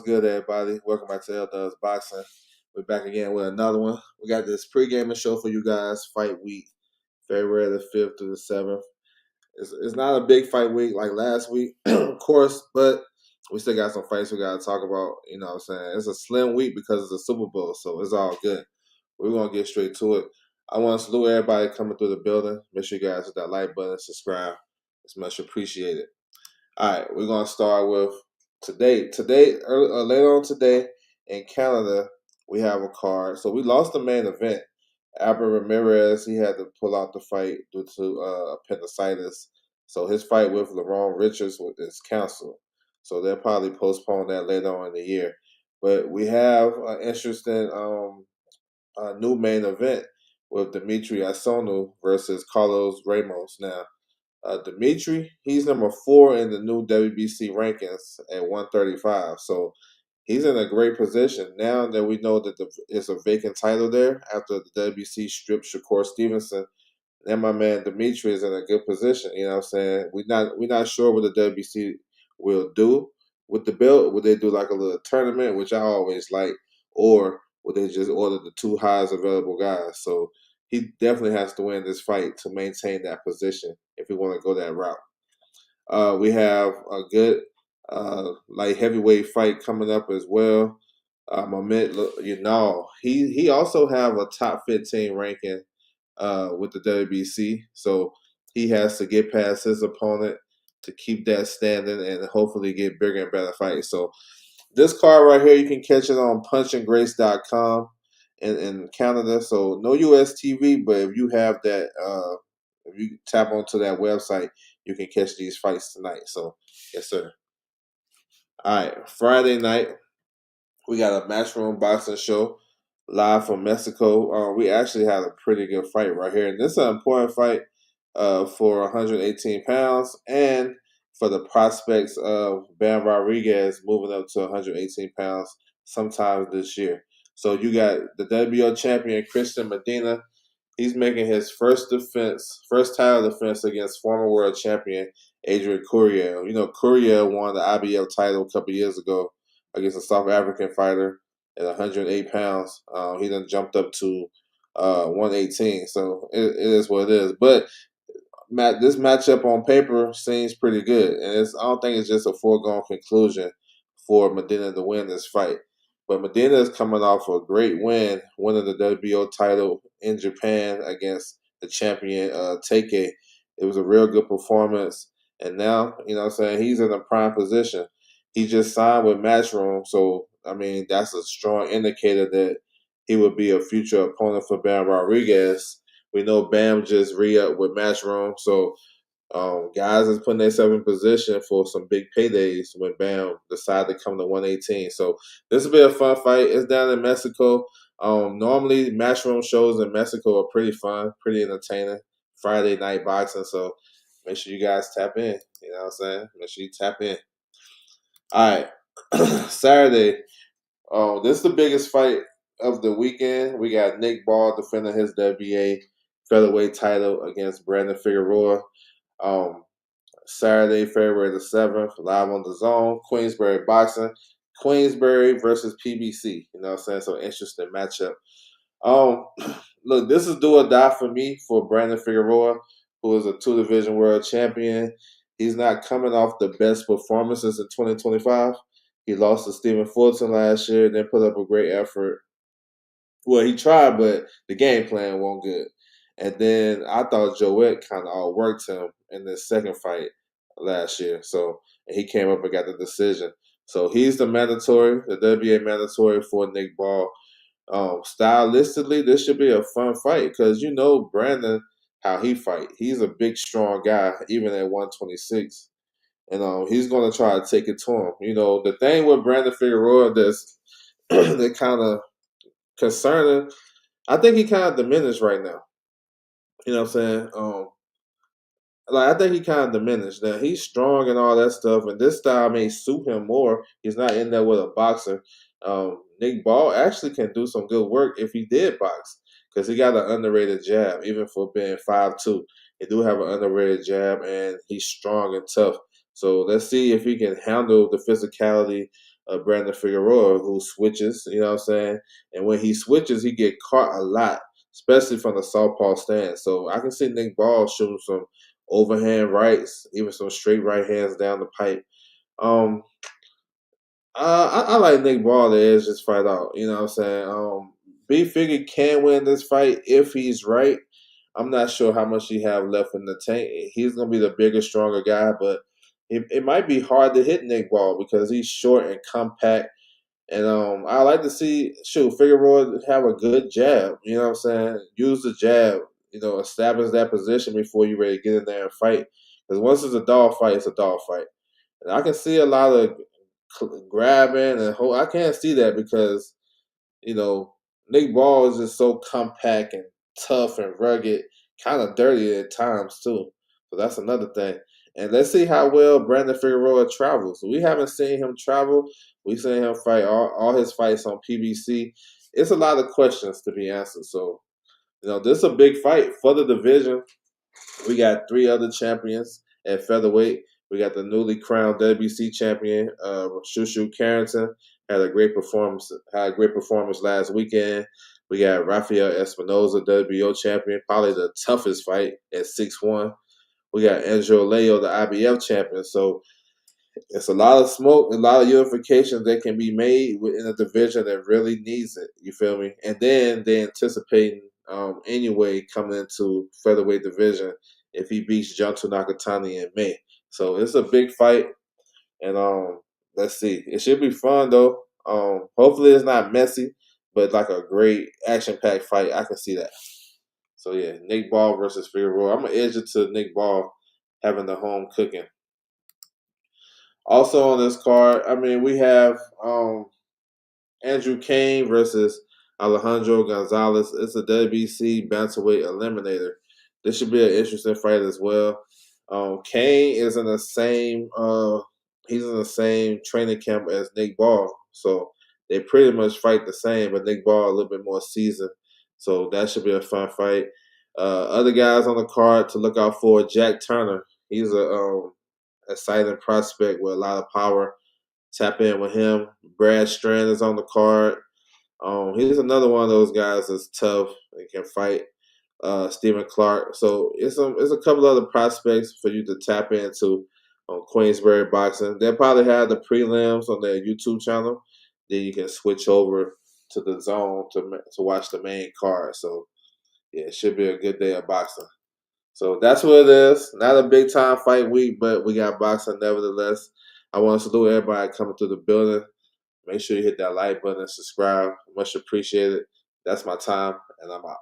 good, everybody? Welcome back to L Dubs Boxing. We're back again with another one. We got this pre-gaming show for you guys, fight week, February the 5th through the 7th. It's not a big fight week like last week, of course, but we still got some fights we got to talk about. You know what I'm saying? It's a slim week because it's a Super Bowl, so it's all good. We're going to get straight to it. I want to salute everybody coming through the building. Make sure you guys hit that like button, subscribe. It's much appreciated. All right, we're going to start with today. Later on today in Canada, we have a card. So we lost the main event. Albert Ramirez, he had to pull out the fight due to appendicitis. So his fight with Lerone Richards is canceled. So they'll probably postpone that later on in the year. But we have an interesting new main event with Dimitri Asonu versus Carlos Ramos. Now, Dimitri, he's number 4 in the new WBC rankings at 135. So he's in a great position now that we know that it's a vacant title there after the WBC stripped Shakur Stevenson. Then my man Dimitri is in a good position. You know what I'm saying? We're not sure what the WBC will do with the belt. Would they do like a little tournament, which I always like, or would they just order the 2 highest available guys? So he definitely has to win this fight to maintain that position if we want to go that route. We have a good light heavyweight fight coming up as well. Mamet Yunal, he also have a top 15 ranking with the WBC, so he has to get past his opponent to keep that standing and hopefully get bigger and better fights. So this card right here, you can catch it on punchandgrace.com in Canada. So no US TV, but if you have that, if you tap onto that website, you can catch these fights tonight. So yes, sir. All right, Friday night, we got a Matchroom Boxing show live from Mexico. We actually had a pretty good fight right here. And this is an important fight for 118 pounds and for the prospects of Bam Rodriguez moving up to 118 pounds sometime this year. So you got the WBO champion, Christian Medina. He's making his first title defense against former world champion Adrian Courier. You know, Courier won the IBF title a couple years ago against a South African fighter at 108 pounds. He then jumped up to 118. So it is what it is. But this matchup on paper seems pretty good, and I don't think it's just a foregone conclusion for Medina to win this fight. But Medina is coming off a great win, winning the WBO title in Japan against the champion Teike. It was a real good performance, and now you know what I'm saying he's in a prime position. He just signed with Matchroom, so I mean that's a strong indicator that he would be a future opponent for Bam Rodriguez. We know Bam just re-up with Matchroom, so guys is putting themselves in position for some big paydays when Bam decide to come to 118. So this will be a fun fight. It's down in Mexico. Normally, Matchroom shows in Mexico are pretty fun, pretty entertaining. Friday night boxing, so make sure you guys tap in. You know what I'm saying? Make sure you tap in. All right, Saturday. This is the biggest fight of the weekend. We got Nick Ball defending his WBA featherweight title against Brandon Figueroa. Saturday, February the 7th, live on the Zone, Queensberry Boxing. Queensberry versus PBC. You know what I'm saying? So interesting matchup. Um, Look, this is do or die for me for Brandon Figueroa, who is a 2-division world champion. He's not coming off the best performances in 2025. He lost to Stephen Fulton last year, then put up a great effort. Well, he tried, but the game plan wasn't good. And then I thought Joet kind of outworked him in the second fight last year. So and he came up and got the decision. So he's the WBA mandatory for Nick Ball. Stylistically, this should be a fun fight because you know Brandon how he fight. He's a big, strong guy, even at 126, and he's going to try to take it to him. You know, the thing with Brandon Figueroa that's that kind of concerning, I think he kind of diminished right now. You know what I'm saying? Like I think he kind of diminished. Now he's strong and all that stuff, and this style may suit him more. He's not in there with a boxer. Nick Ball actually can do some good work if he did box because he got an underrated jab, even for being 5'2". He do have an underrated jab, and he's strong and tough. So let's see if he can handle the physicality Brandon Figueroa, who switches, you know what I'm saying? And when he switches, he get caught a lot, especially from the southpaw stance. So I can see Nick Ball shooting some overhand rights, even some straight right hands down the pipe. Um, I like Nick Ball to edge this fight out. You know what I'm saying? B Figure can win this fight if he's right. I'm not sure how much he have left in the tank. He's gonna be the bigger, stronger guy, but it might be hard to hit Nick Ball because he's short and compact. And I like to see Figueroa have a good jab. You know what I'm saying? Use the jab. You know, establish that position before you're ready to get in there and fight. Because once it's a dog fight, it's a dog fight. And I can see a lot of grabbing and hold. I can't see that because you know Nick Ball is just so compact and tough and rugged, kind of dirty at times too. So that's another thing. And let's see how well Brandon Figueroa travels. We haven't seen him travel. We've seen him fight all his fights on PBC. It's a lot of questions to be answered. So, this is a big fight for the division. We got three other champions at featherweight. We got the newly crowned WBC champion, Shushu Carrington, had a great performance. Had a great performance last weekend. We got Rafael Espinoza, WBO champion, probably the toughest fight at 6'1". We got Angel Leo, the IBF champion. So it's a lot of smoke, a lot of unification that can be made within a division that really needs it. You feel me? And then they anticipating anyway coming into featherweight division if he beats Junto Nakatani in May. So it's a big fight, and let's see. It should be fun though. Hopefully it's not messy, but like a great action-packed fight. I can see that. So yeah, Nick Ball versus Figueroa. I'm gonna edge it to Nick Ball having the home cooking. Also on this card, we have Andrew Kane versus Alejandro Gonzalez. It's a WBC bantamweight eliminator. This should be an interesting fight as well. Kane is in the same he's in the same training camp as Nick Ball, so they pretty much fight the same, but Nick Ball a little bit more seasoned. So that should be a fun fight. Other guys on the card to look out for: Jack Turner. He's a exciting prospect with a lot of power. Tap in with him. Brad Strand is on the card. He's another one of those guys that's tough and can fight. Stephen Clark. So it's a couple other prospects for you to tap into on Queensberry Boxing. They'll probably have the prelims on their YouTube channel. Then you can switch over to the zone to watch the main card. So yeah, it should be a good day of boxing. So that's what it is. Not a big time fight week, but we got boxing nevertheless. I want to salute everybody coming through the building. Make sure you hit that like button and subscribe. Much appreciated. That's my time, and I'm out.